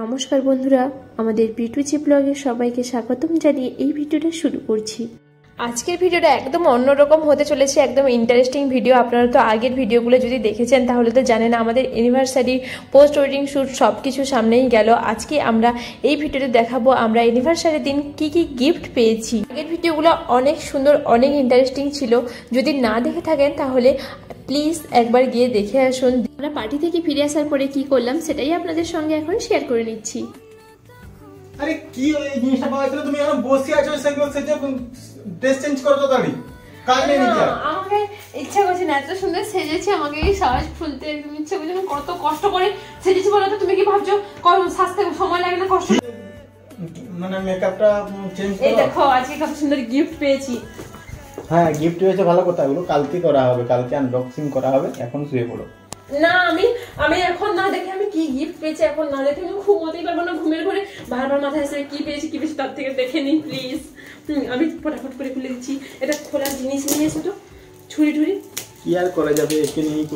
নমস্কার বন্ধুরা, আমাদের B2G ব্লগে সবাইকে স্বাগতম জানিয়ে এই ভিডিওটা শুরু করছি। আজকের ভিডিওটা একদম অন্যরকম হতে চলেছে, একদম ইন্টারেস্টিং ভিডিও। আপনারা তো আগের ভিডিওগুলো যদি দেখেছেন তাহলে তো জানেন আমাদের অ্যানিভার্সারি, পোস্ট ওয়েডিং শ্যুট সব কিছু সামনেই গেল। আজকে আমরা এই ভিডিওতে দেখাবো আমরা অ্যানিভার্সারির দিন কি কি গিফট পেয়েছি। আগের ভিডিওগুলো অনেক সুন্দর, অনেক ইন্টারেস্টিং ছিল। যদি না দেখে থাকেন তাহলে প্লিজ একবার গিয়ে দেখে আসুন। আমরা পার্টি থেকে ফিরে আসার পরে কি করলাম সেটাই আপনাদের সঙ্গে এখন শেয়ার করে নিচ্ছি। আরে কি এই জিনিসটা পাওয়া ছিল, তুমি এখন বসে আছো সেগুলো সেজে ড্রেস চেঞ্জ করো তো তাড়াতাড়ি। কাল নেই নিচে আমাকে ইচ্ছা করছে না, এত সুন্দর সেজেছি, আমাকে এই সাজ খুলতে একদম ইচ্ছা করছে না। কত কষ্ট করে সেজেছি বলো তো, তুমি কি ভাবছো সাজতে সময় লাগে না? কষ্ট মানে মেকআপটা চেঞ্জ করো। এই দেখো আজকে কত সুন্দর গিফট পেয়েছি। হ্যাঁ গিফট হয়েছে, ভালো কথা। এগুলো কালকে করা হবে, কালকে আনবক্সিং করা হবে। এখন শুয়ে পড়ো। না আমি এখন না দেখে, আমি কি গিফট পেয়েছি এখন না দেখে আমি ঘুমোতেই পারবো না। ঘুমের ঘরে বারবার মাথায় আসে কি পেয়েছি তার থেকে দেখে নিই প্লিজ। আমি ফটাফট করে খুলে দিচ্ছি। এটা খোলার জিনিস নিয়ে এসো তো, ছুরি টুরি কি আর করা যাবে, একে নিয়েই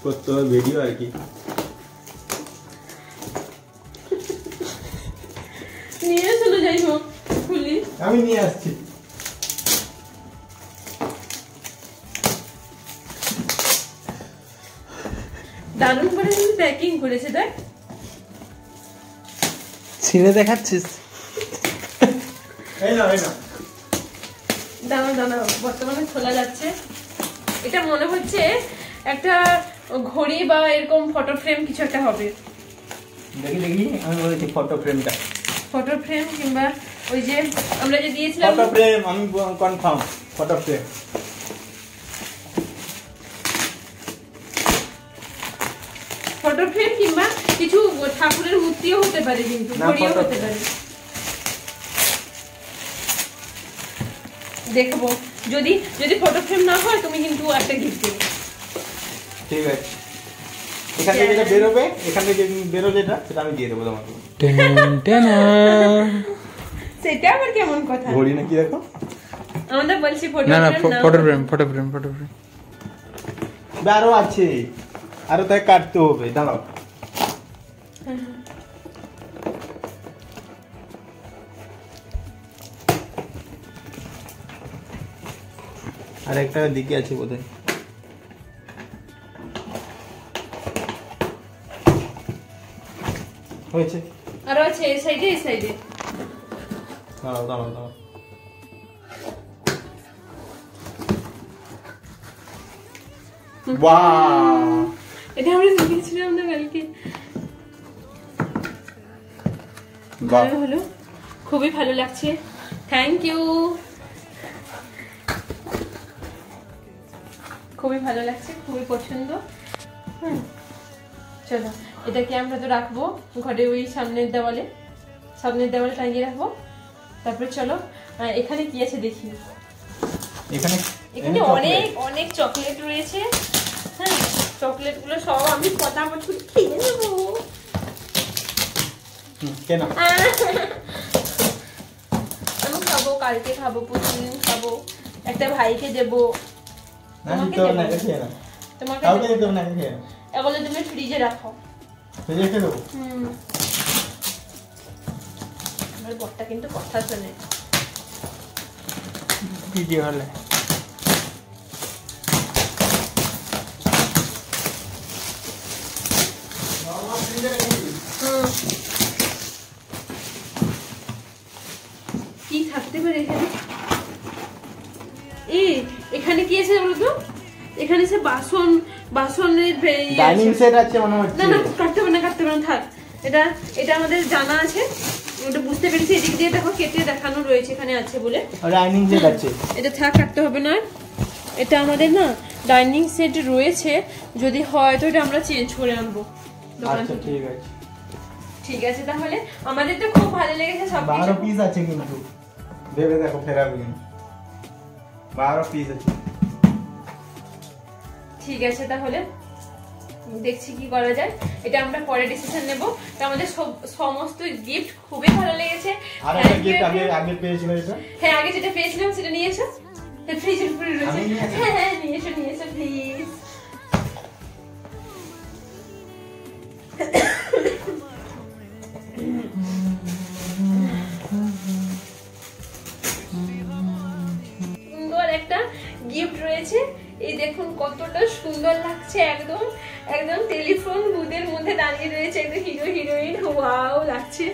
করতে হবে ভিডিও আর কি। নিয়ে এসো না, যাই হোক খুলি। আমি নিয়ে আসছি। দারুণ করে তুমি প্যাকিং করেছে, দেখ। ছিঁড়ে দেখাচ্ছিস? এই না দানা বর্তমানে খোলা যাচ্ছে। এটা মনে হচ্ছে একটা ঘড়ি বা এরকম ফটো ফ্রেম কিছু একটা হবে। দেখি আমি বলেছি ফটো ফ্রেমটা। ফটো ফ্রেম কিংবা ওই যে আমরা যে দিয়েছিলাম ফটো ফ্রেম, আমি confirm photo frame. Photo frame কিংবা কিছু ঠাকুরের মূর্তিও হতে পারে, কিন্তু ঘড়িও হতে পারে। দেখবো, যদি ফটো ফ্রেম না হয় তুমি কিন্তু একটা গিফট দেবে। ঠিক আছে, এখান থেকে যেটা বেরোবে, এখান থেকে বেরো যেটা, সেটা আমি দিয়ে দেবো তোমাকে। সেটা আবার কেমন কথা? ঘড়ি নাকি দেখো, আমরা বলছি ফটো ফ্রেম। আরো আছে, আরো তাই কাটতে হবে, দাঁড়াও। আর একটা দিকে আছে বোধহয়। হয়েছে, আরো আছে এই সাইডে, এই সাইডে। দাঁড়াও। বাহ, এটা আমরা দেখেছিলাম না কালকে। ভালো হলো, খুবই ভালো লাগছে। থ্যাংক ইউ, খুবই ভালো লাগছে, খুবই পছন্দ। চলো এটাকে আমরা তো রাখবো ঘরে, ওই সামনের দেওয়ালে টাঙিয়ে রাখবো। তারপরে চলো এখানে কি আছে দেখি। এখানে অনেক চকলেট রয়েছে। হ্যাঁ, চকলেট গুলো সব আমি ফটাফট খেয়ে নেবো। কেন আমি খাবো, কালকে খাবো, প্রতিদিন খাবো, একটা ভাইকে দেবো, তোমাকে এগুলো তুমি ফ্রিজে রাখো। আমার বরটা কিন্তু কথা শোনে। ভিডিও হলে কি থাকতে পারে এখানে? এখানে কি আছে বলতো? এখানে সে বাসনের ডাইনিং সেট আছে মনে হচ্ছে। না কাটতে হবে না থাক। এটা আমাদের জানা আছে, ওটা বুঝতে পেরেছি। এদিক দিয়ে দেখো কেটে দেখানো রয়েছে, এখানে আছে বলে। ডাইনিং সেট আছে, এটা থাক, কাটতে হবে না। এটা আমাদের না ডাইনিং সেট রয়েছে, যদি হয় তো এটা আমরা চেঞ্জ করে আনবো। আচ্ছা ঠিক আছে তাহলে আমাদের তো খুব ভালো লেগেছে সবকিছু। 12 পিস আছে কিন্তু ভেবে দেখো, ফেরাবে কিন্তু 12 পিস আছে। ঠিক আছে তাহলে দেখছি কি করা যায়। এটা আমরা পরে ডিসিশন নেব। তো আমাদের সমস্ত গিফট খুবই ভালো লেগেছে। আর একটা গিফট আগে পেয়েছিলাম এটা। হ্যাঁ, আগে যেটা পেয়েছিলাম সেটা নিয়ে এসো। ফ্রিজের উপরে রয়েছে। হ্যাঁ নিয়ে এসো প্লিজ। হয়েছে। এই দেখুন কতটা সুন্দর লাগছে, একদম একদম টেলিফোন বুথের মধ্যে দাঁড়িয়ে রয়েছে, একদম হিরো হিরোইন, ওয়াও লাগছে।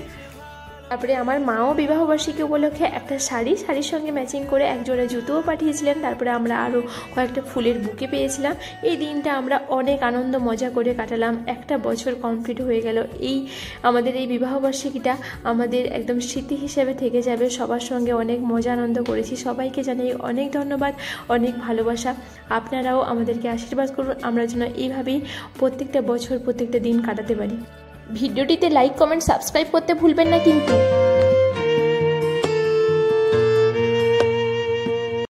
তারপরে আমার মাও বিবাহবার্ষিকী উপলক্ষে একটা শাড়ির সঙ্গে ম্যাচিং করে একজোড়া জুতোও পাঠিয়েছিলেন। তারপরে আমরা আরও কয়েকটা ফুলের বুকে পেয়েছিলাম। এই দিনটা আমরা অনেক আনন্দ মজা করে কাটালাম। একটা বছর কমপ্লিট হয়ে গেল। আমাদের এই বিবাহবার্ষিকীটা আমাদের একদম স্মৃতি হিসেবে থেকে যাবে। সবার সঙ্গে অনেক মজা আনন্দ করেছি। সবাইকে জানাই অনেক ধন্যবাদ, অনেক ভালোবাসা। আপনারাও আমাদেরকে আশীর্বাদ করুন, আমরা যেন এইভাবেই প্রত্যেকটা বছর প্রত্যেকটা দিন কাটাতে পারি। ভিডিওটিতে লাইক, কমেন্ট, সাবস্ক্রাইব করতে ভুলবেন না কিন্তু।